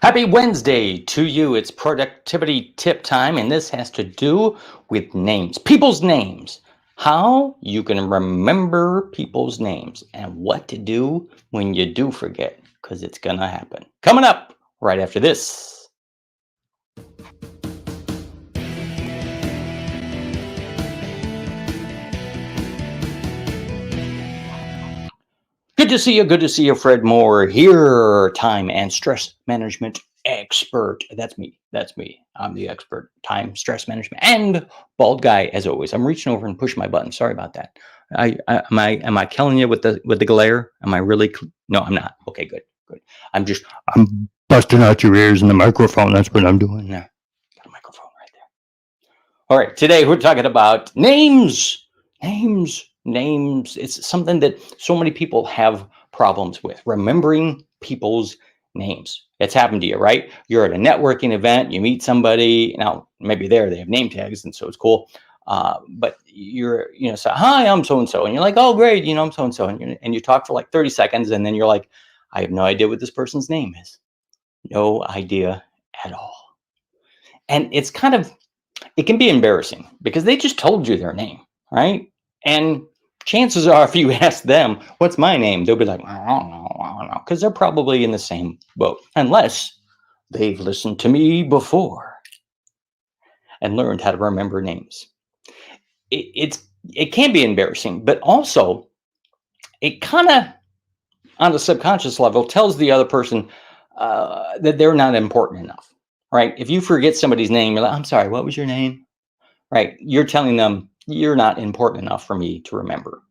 Happy Wednesday to you. It's productivity tip time, and this has to do with names, people's names, how you can remember people's names, and what to do when you do forget, because it's going to happen. Coming up right after this. Good to see you. Good to see you, Fred Moore here, time and stress management expert. That's me. That's me. I'm the expert, time, stress management, and bald guy as always. I'm reaching over and pushing my button. Sorry about that. Am I killing you with the glare? Am I really? No, I'm not. Okay, good, good. I'm busting out your ears in the microphone. That's what I'm doing there. Got a microphone right there. All right, today we're talking about names. Names. It's something that so many people have problems with, remembering people's names. It's happened to you, right? You're at a networking event, you meet somebody. Now, maybe they have name tags, and so it's cool. But say, hi, I'm so-and-so. And you're like, oh, great, I'm so-and-so. And you talk for like 30 seconds, and then you're like, I have no idea what this person's name is. No idea at all. And it can be embarrassing because they just told you their name, right? And chances are, if you ask them, what's my name? They'll be like, I don't know, because they're probably in the same boat, unless they've listened to me before and learned how to remember names. It can be embarrassing, but also it kind of, on a subconscious level, tells the other person that they're not important enough, right? If you forget somebody's name, you're like, I'm sorry, what was your name? Right? You're telling them you're not important enough for me to remember.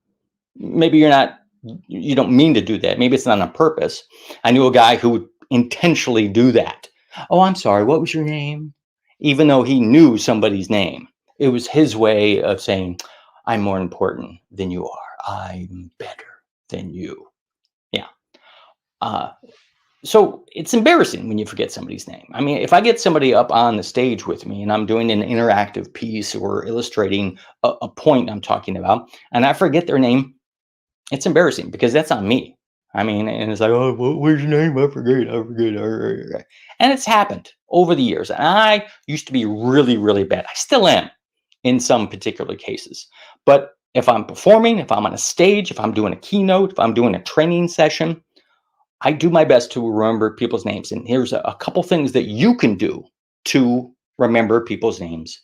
Maybe you don't mean to do that. Maybe it's not on purpose. I knew a guy who would intentionally do that. Oh, I'm sorry, what was your name? Even though he knew somebody's name, it was his way of saying, I'm more important than you are. I'm better than you. Yeah. So it's embarrassing when you forget somebody's name. I mean, if I get somebody up on the stage with me and I'm doing an interactive piece or illustrating a point I'm talking about, and I forget their name, it's embarrassing because that's on me. I mean, and it's like, oh, what's your name? I forget. And it's happened over the years. And I used to be really, really bad. I still am in some particular cases. But if I'm performing, if I'm on a stage, if I'm doing a keynote, if I'm doing a training session, I do my best to remember people's names. And here's a couple things that you can do to remember people's names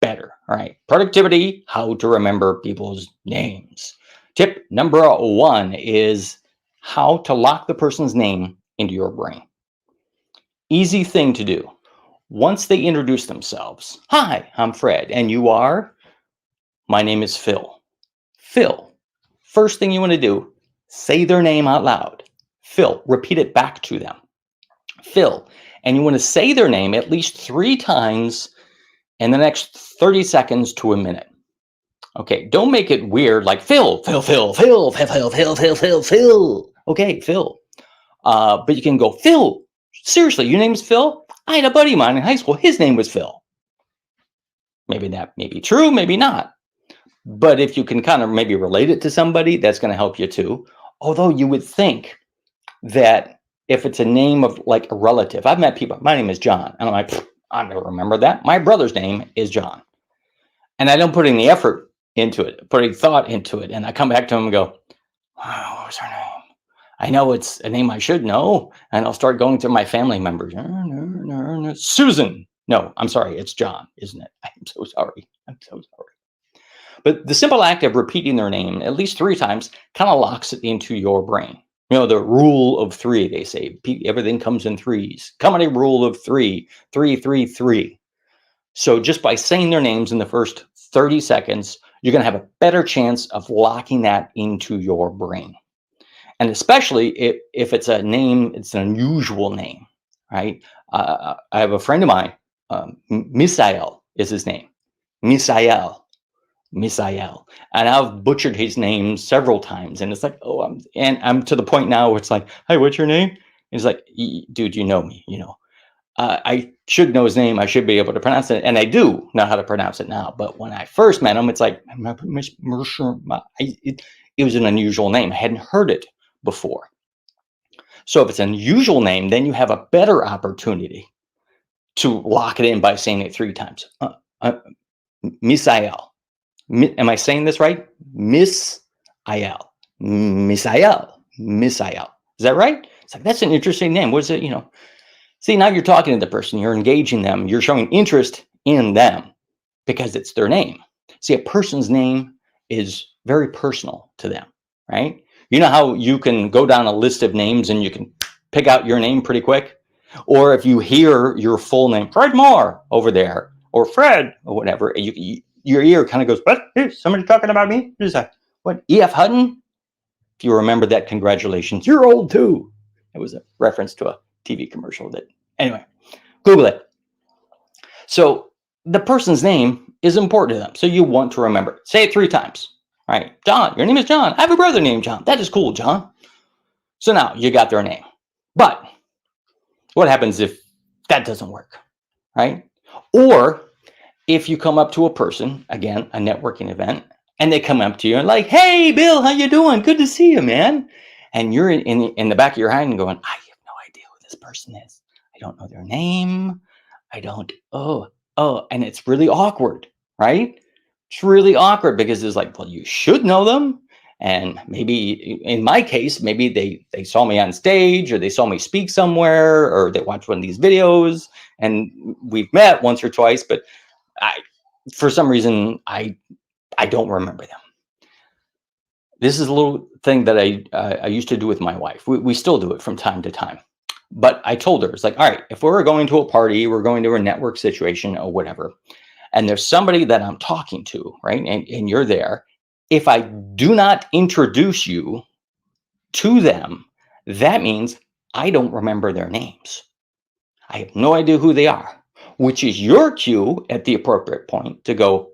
better. All right. Productivity, how to remember people's names. Tip number 1 is how to lock the person's name into your brain. Easy thing to do. Once they introduce themselves, hi, I'm Fred, and you are? My name is Phil. Phil. First thing you want to do, say their name out loud. Phil, repeat it back to them. Phil. And you want to say their name at least 3 times in the next 30 seconds to a minute. Okay, don't make it weird like Phil. Okay, Phil. But you can go, Phil, seriously, your name's Phil? I had a buddy of mine in high school. His name was Phil. Maybe that may be true, maybe not. But if you can kind of maybe relate it to somebody, that's going to help you too. Although you would think that if it's a name of like a relative, I've met people, my name is John. And I'm like, I never remember that. My brother's name is John. And I don't put any effort into it, put any thought into it. And I come back to him and go, wow, what was her name? I know it's a name I should know. And I'll start going through my family members. Susan. No, I'm sorry. It's John, isn't it? I'm so sorry. I'm so sorry. But the simple act of repeating their name at least 3 times kind of locks it into your brain. You know, the rule of 3, they say, everything comes in threes. Comedy rule of 3, 3, 3, 3. So just by saying their names in the first 30 seconds, you're going to have a better chance of locking that into your brain. And especially if it's a name, it's an unusual name, right? I have a friend of mine, Misael is his name. Misael. And I've butchered his name several times. And it's like, oh, I'm to the point now where it's like, hey, what's your name? He's like, dude, you know me, I should know his name. I should be able to pronounce it. And I do know how to pronounce it now. But when I first met him, it's like, it was an unusual name. I hadn't heard it before. So if it's an unusual name, then you have a better opportunity to lock it in by saying it 3 times. Misael. Am I saying this right? Misael. Misael. Misael. Is that right? It's like, that's an interesting name. What is it? See, now you're talking to the person, you're engaging them, you're showing interest in them because it's their name. See, a person's name is very personal to them, right? You know how you can go down a list of names and you can pick out your name pretty quick? Or if you hear your full name, Fred Moore over there, or Fred, or whatever, your ear kind of goes, what? Somebody talking about me? Who's that? What? E.F. Hutton? If you remember that, congratulations. You're old too. It was a reference to a TV commercial that, anyway, Google it. So the person's name is important to them. So you want to remember it. Say it 3 times. All right. John, your name is John. I have a brother named John. That is cool, John. So now you got their name. But what happens if that doesn't work, right? Or if you come up to a person, again, a networking event, and they come up to you and like, hey, Bill, how you doing? Good to see you, man. And you're in the back of your mind going, I have no idea who this person is. I don't know their name. I don't, and it's really awkward, right? It's really awkward because it's like, well, you should know them. And maybe in my case, maybe they saw me on stage or they saw me speak somewhere or they watched one of these videos and we've met once or twice, but for some reason, I don't remember them. This is a little thing that I used to do with my wife. We still do it from time to time. But I told her, it's like, all right, if we're going to a party, we're going to a network situation or whatever, and there's somebody that I'm talking to, right? And you're there. If I do not introduce you to them, that means I don't remember their names. I have no idea who they are, which is your cue at the appropriate point to go,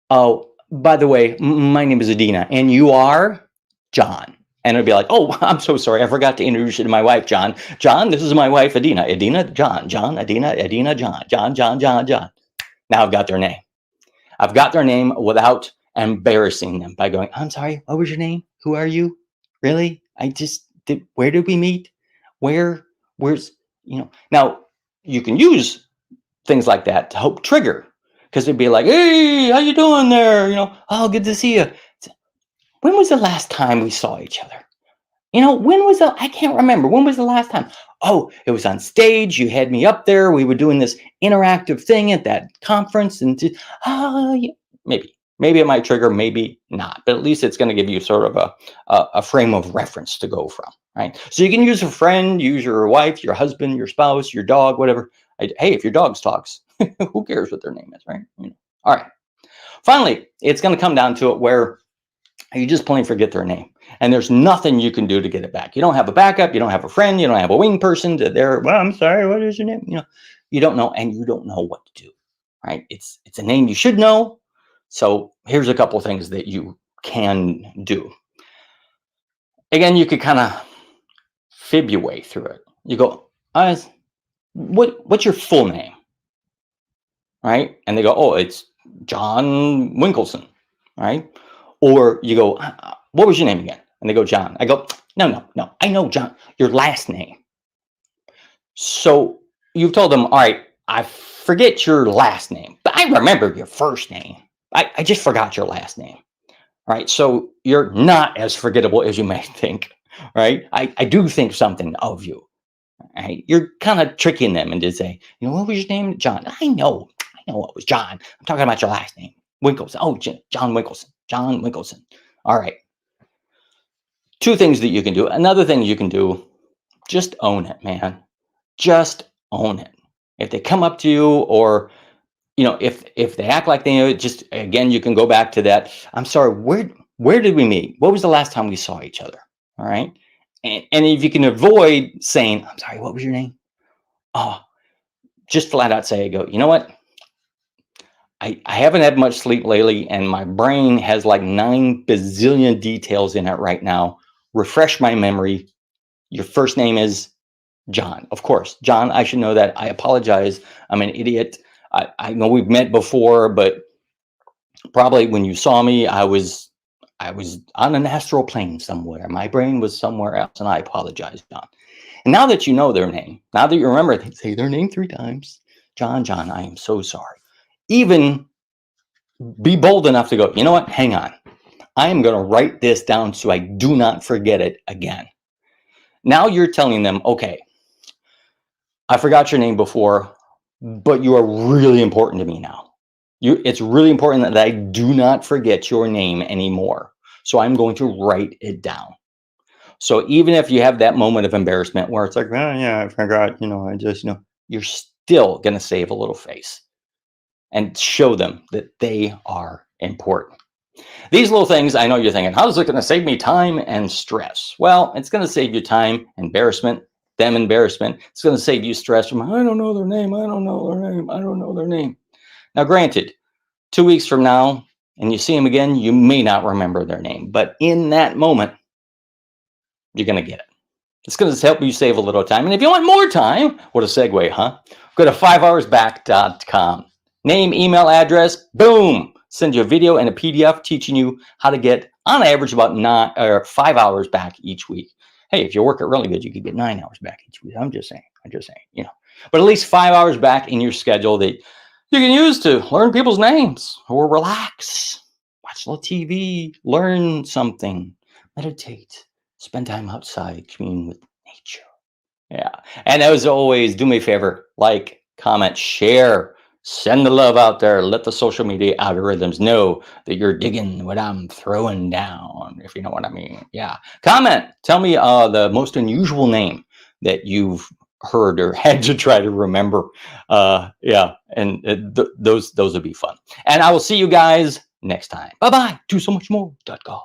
oh, by the way, my name is Adina, and you are John. And it'd be like, oh, I'm so sorry. I forgot to introduce you to my wife, John. John, this is my wife, Adina. Adina, John. John, Adina, Adina, John. John, John, John, John. Now I've got their name. I've got their name without embarrassing them by going, I'm sorry, what was your name? Who are you? Really? Where did we meet? Where's, Now you can use things like that to help trigger, because they'd be like, hey, how you doing there? Oh, good to see you. When was the last time we saw each other? I can't remember. When was the last time? Oh, it was on stage. You had me up there. We were doing this interactive thing at that conference. And yeah, maybe it might trigger, maybe not. But at least it's going to give you sort of a frame of reference to go from, right? So you can use a friend, use your wife, your husband, your spouse, your dog, whatever. Hey, if your dog talks, who cares what their name is, right? All right. Finally, it's going to come down to it where you just plain forget their name. And there's nothing you can do to get it back. You don't have a backup. You don't have a friend. You don't have a wing person to there. Well, I'm sorry. What is your name? You don't know, and you don't know what to do, right? It's a name you should know. So here's a couple of things that you can do. Again, you could kind of fib your way through it. You go, what's your full name? Right? And they go, oh, it's John Winkelson, right? Or you go, what was your name again? And they go, John. I go, no. I know, John, your last name. So you've told them, all right, I forget your last name, but I remember your first name. I just forgot your last name. Right? So you're not as forgettable as you may think. Right? I do think something of you. Right? You're kind of tricking them into say, what was your name? John. I know it was John. I'm talking about your last name. Winkelson. Oh, John Winkelson. John Winkelson. All right. 2 things that you can do. Another thing you can do, just own it, man. Just own it. If they come up to you or, if they act like they know it, just, again, you can go back to that. I'm sorry, where did we meet? What was the last time we saw each other? All right. And if you can avoid saying, I'm sorry, what was your name? Oh, just flat out say, you know what? I haven't had much sleep lately, and my brain has like 9 bazillion details in it right now. Refresh my memory. Your first name is John. Of course, John, I should know that. I apologize. I'm an idiot. I know we've met before, but probably when you saw me, I was I was on an astral plane somewhere. My brain was somewhere else, and I apologize, John. And now that you know their name, now that you remember, they say their name 3 times. John, John, I am so sorry. Even be bold enough to go, you know what? Hang on. I am going to write this down so I do not forget it again. Now you're telling them, okay, I forgot your name before, but you are really important to me now. It's really important that I do not forget your name anymore. So I'm going to write it down. So even if you have that moment of embarrassment where it's like, oh yeah, I forgot, you're still going to save a little face and show them that they are important. These little things, I know you're thinking, how is it going to save me time and stress? Well, it's going to save you time, embarrassment, them embarrassment. It's going to save you stress from, I don't know their name. I don't know their name. I don't know their name. Now, granted, 2 weeks from now, and you see them again, you may not remember their name. But in that moment, you're going to get it. It's going to help you save a little time. And if you want more time, what a segue, huh? Go to 5hoursback.com. Name, email address, boom. Send you a video and a PDF teaching you how to get, on average, about 5 hours back each week. Hey, if you work it really good, you could get 9 hours back each week. I'm just saying, But at least 5 hours back in your schedule that you can use to learn people's names or relax, watch a little TV, learn something, meditate, spend time outside, commune with nature. Yeah. And as always, do me a favor, like, comment, share, send the love out there. Let the social media algorithms know that you're digging what I'm throwing down, if you know what I mean. Yeah. Comment. Tell me the most unusual name that you've heard or had to try to remember. Yeah. And those would be fun. And I will see you guys next time. Bye-bye. Do so much more.com.